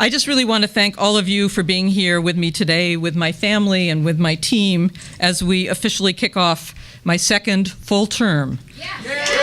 I just really want to thank all of you for being here with me today, with my family and with my team, as we officially kick off my second full term. Yeah. Thank you.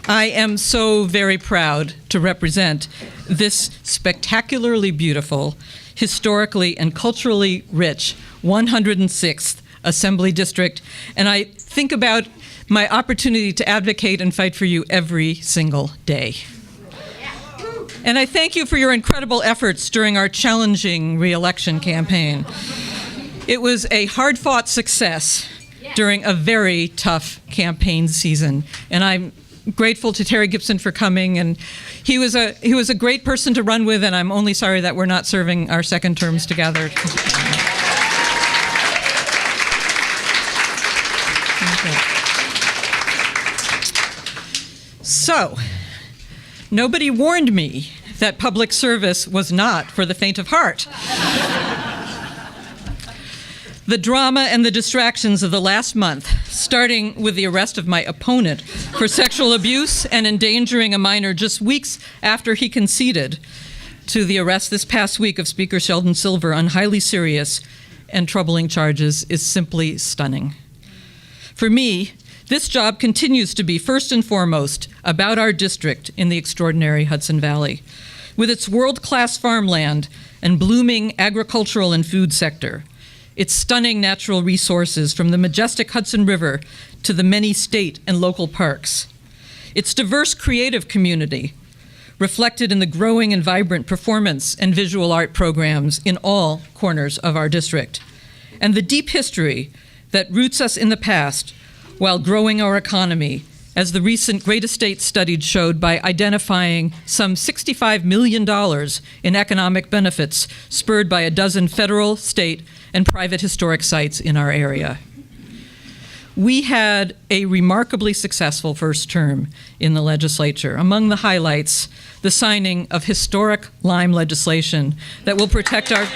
I am so very proud to represent this spectacularly beautiful, historically and culturally rich 106th Assembly District, and I think about my opportunity to advocate and fight for you every single day. And I thank you for your incredible efforts during our challenging re-election campaign. It was a hard-fought success during a very tough campaign season, and I'm grateful to Terry Gibson for coming, and he was a great person to run with, and I'm only sorry that we're not serving our second terms together. So, nobody warned me that public service was not for the faint of heart. The drama and the distractions of the last month, starting with the arrest of my opponent for sexual abuse and endangering a minor just weeks after he conceded, to the arrest this past week of Speaker Sheldon Silver on highly serious and troubling charges, is simply stunning. For me, this job continues to be first and foremost about our district in the extraordinary Hudson Valley, with its world-class farmland and blooming agricultural and food sector, its stunning natural resources from the majestic Hudson River to the many state and local parks, its diverse creative community, reflected in the growing and vibrant performance and visual art programs in all corners of our district, and the deep history that roots us in the past while growing our economy, as the recent Great Estate study showed by identifying some $65 million in economic benefits spurred by a dozen federal, state, and private historic sites in our area. We had a remarkably successful first term in the legislature. Among the highlights, the signing of historic Lyme legislation that will protect our...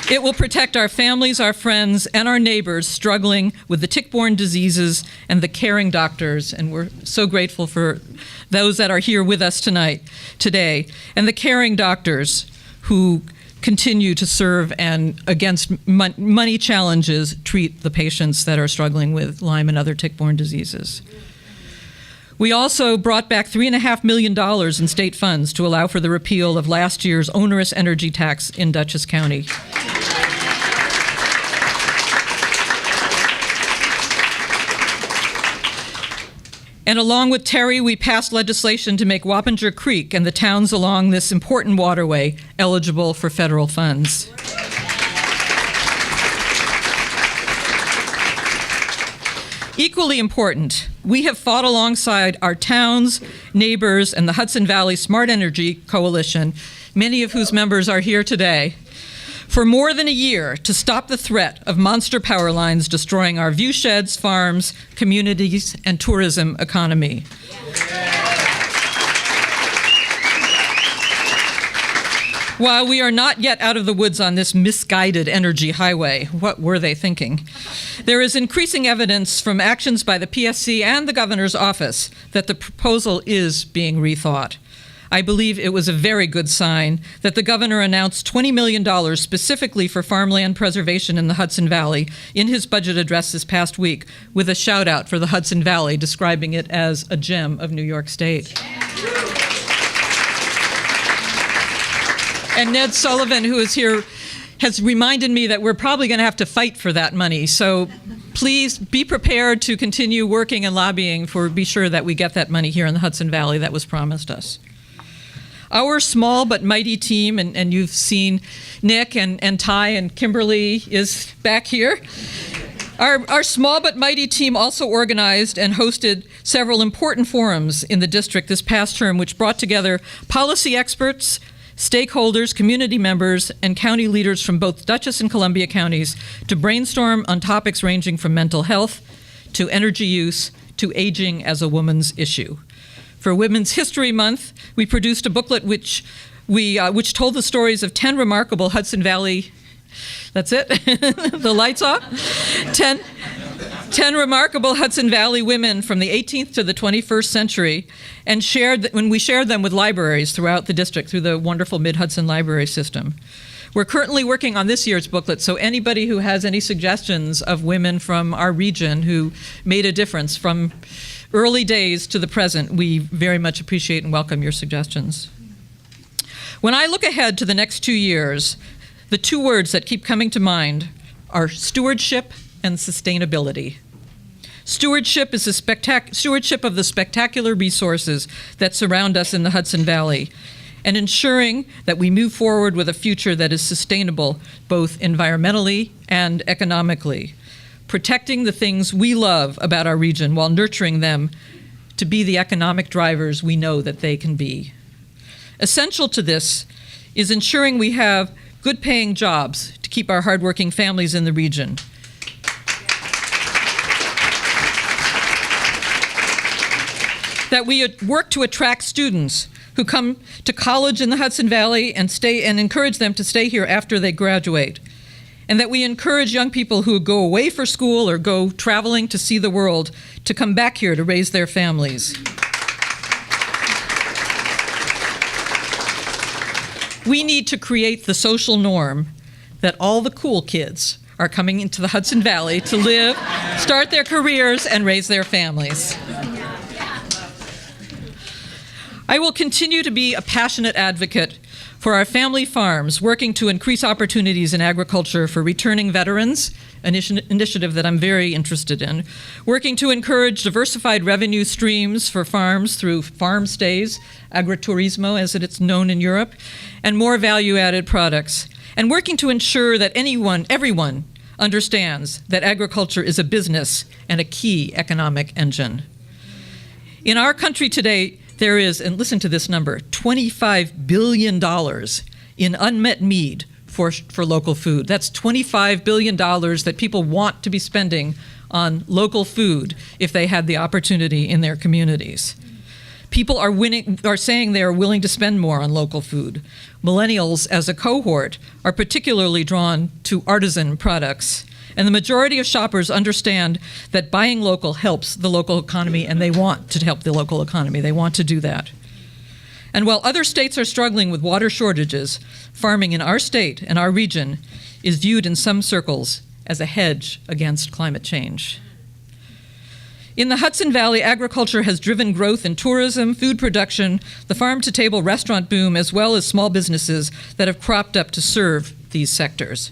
It will protect our families, our friends, and our neighbors struggling with the tick-borne diseases, and the caring doctors, and we're so grateful for those that are here with us today, and the caring doctors who continue to serve and, against money challenges, treat the patients that are struggling with Lyme and other tick-borne diseases. We also brought back $3.5 million in state funds to allow for the repeal of last year's onerous energy tax in Dutchess County. And along with Terry, we passed legislation to make Wappinger Creek and the towns along this important waterway eligible for federal funds. Equally important, we have fought alongside our towns, neighbors, and the Hudson Valley Smart Energy Coalition, many of whose members are here today, for more than a year to stop the threat of monster power lines destroying our viewsheds, farms, communities, and tourism economy. While we are not yet out of the woods on this misguided energy highway, what were they thinking? There is increasing evidence from actions by the PSC and the governor's office that the proposal is being rethought. I believe it was a very good sign that the governor announced $20 million specifically for farmland preservation in the Hudson Valley in his budget address this past week, with a shout out for the Hudson Valley, describing it as a gem of New York State. And Ned Sullivan, who is here, has reminded me that we're probably going to have to fight for that money. So please be prepared to continue working and lobbying be sure that we get that money here in the Hudson Valley that was promised us. Our small but mighty team, and you've seen Nick and Ty and Kimberly is back here. Our small but mighty team also organized and hosted several important forums in the district this past term, which brought together policy experts, stakeholders, community members, and county leaders from both Dutchess and Columbia counties to brainstorm on topics ranging from mental health to energy use to aging as a woman's issue. For Women's History Month, we produced a booklet which told the stories of 10 remarkable Hudson Valley, that's it, the lights off, 10 10 remarkable Hudson Valley women from the 18th to the 21st century, and when we shared them with libraries throughout the district through the wonderful Mid-Hudson Library System. We're currently working on this year's booklet, so anybody who has any suggestions of women from our region who made a difference from early days to the present, we very much appreciate and welcome your suggestions. When I look ahead to the next 2 years, the two words that keep coming to mind are stewardship and sustainability. Stewardship is stewardship of the spectacular resources that surround us in the Hudson Valley, and ensuring that we move forward with a future that is sustainable both environmentally and economically, protecting the things we love about our region while nurturing them to be the economic drivers we know that they can be. Essential to this is ensuring we have good-paying jobs to keep our hardworking families in the region. That we work to attract students who come to college in the Hudson Valley and encourage them to stay here after they graduate. And that we encourage young people who go away for school or go traveling to see the world to come back here to raise their families. We need to create the social norm that all the cool kids are coming into the Hudson Valley to live, start their careers, and raise their families. I will continue to be a passionate advocate for our family farms, working to increase opportunities in agriculture for returning veterans, an initiative that I'm very interested in, working to encourage diversified revenue streams for farms through farm stays, agriturismo as it's known in Europe, and more value-added products, and working to ensure that everyone understands that agriculture is a business and a key economic engine. In our country today, there is, and listen to this number, $25 billion in unmet need for local food. That's $25 billion that people want to be spending on local food if they had the opportunity in their communities. People are saying they are willing to spend more on local food. Millennials, as a cohort, are particularly drawn to artisan products. And the majority of shoppers understand that buying local helps the local economy, and they want to help the local economy. They want to do that. And while other states are struggling with water shortages, farming in our state and our region is viewed in some circles as a hedge against climate change. In the Hudson Valley, agriculture has driven growth in tourism, food production, the farm-to-table restaurant boom, as well as small businesses that have cropped up to serve these sectors.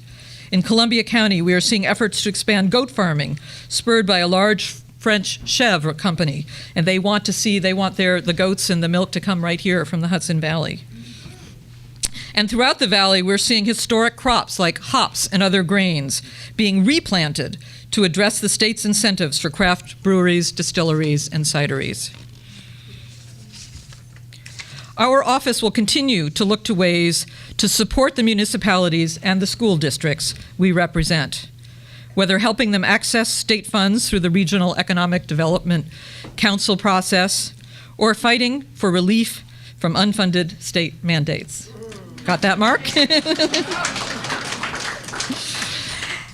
In Columbia County, we are seeing efforts to expand goat farming, spurred by a large French chèvre company, and they want the goats and the milk to come right here from the Hudson Valley. And throughout the valley, we're seeing historic crops like hops and other grains being replanted to address the state's incentives for craft breweries, distilleries, and cideries. Our office will continue to look to ways to support the municipalities and the school districts we represent, whether helping them access state funds through the Regional Economic Development Council process, or fighting for relief from unfunded state mandates. Got that, Mark?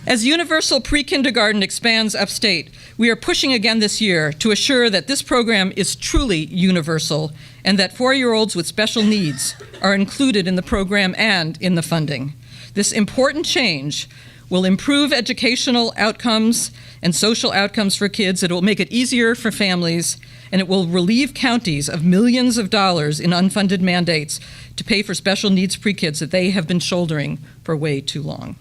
As universal pre-kindergarten expands upstate, we are pushing again this year to assure that this program is truly universal and that 4-year-olds with special needs are included in the program and in the funding. This important change will improve educational outcomes and social outcomes for kids. It will make it easier for families, and it will relieve counties of millions of dollars in unfunded mandates to pay for special needs pre-kids that they have been shouldering for way too long.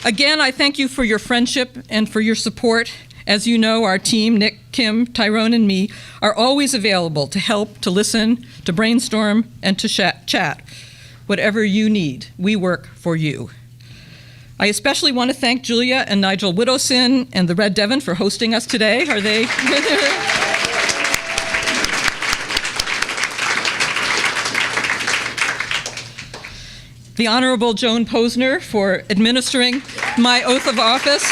Again, I thank you for your friendship and for your support. As you know, our team, Nick, Kim, Tyrone, and me, are always available to help, to listen, to brainstorm, and to chat. Whatever you need, we work for you. I especially want to thank Julia and Nigel Widowson and the Red Devon for hosting us today. Are they? The Honorable Joan Posner for administering my oath of office.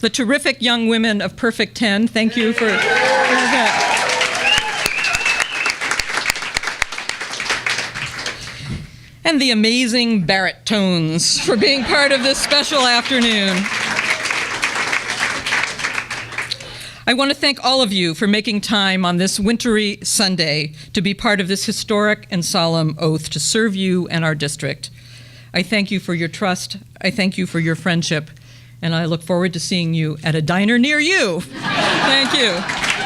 The terrific young women of Perfect 10, thank you for that. and the amazing Barrett tones for being part of this special afternoon. I want to thank all of you for making time on this wintry Sunday to be part of this historic and solemn oath to serve you and our district. I thank you for your trust, I thank you for your friendship, and I look forward to seeing you at a diner near you. Thank you.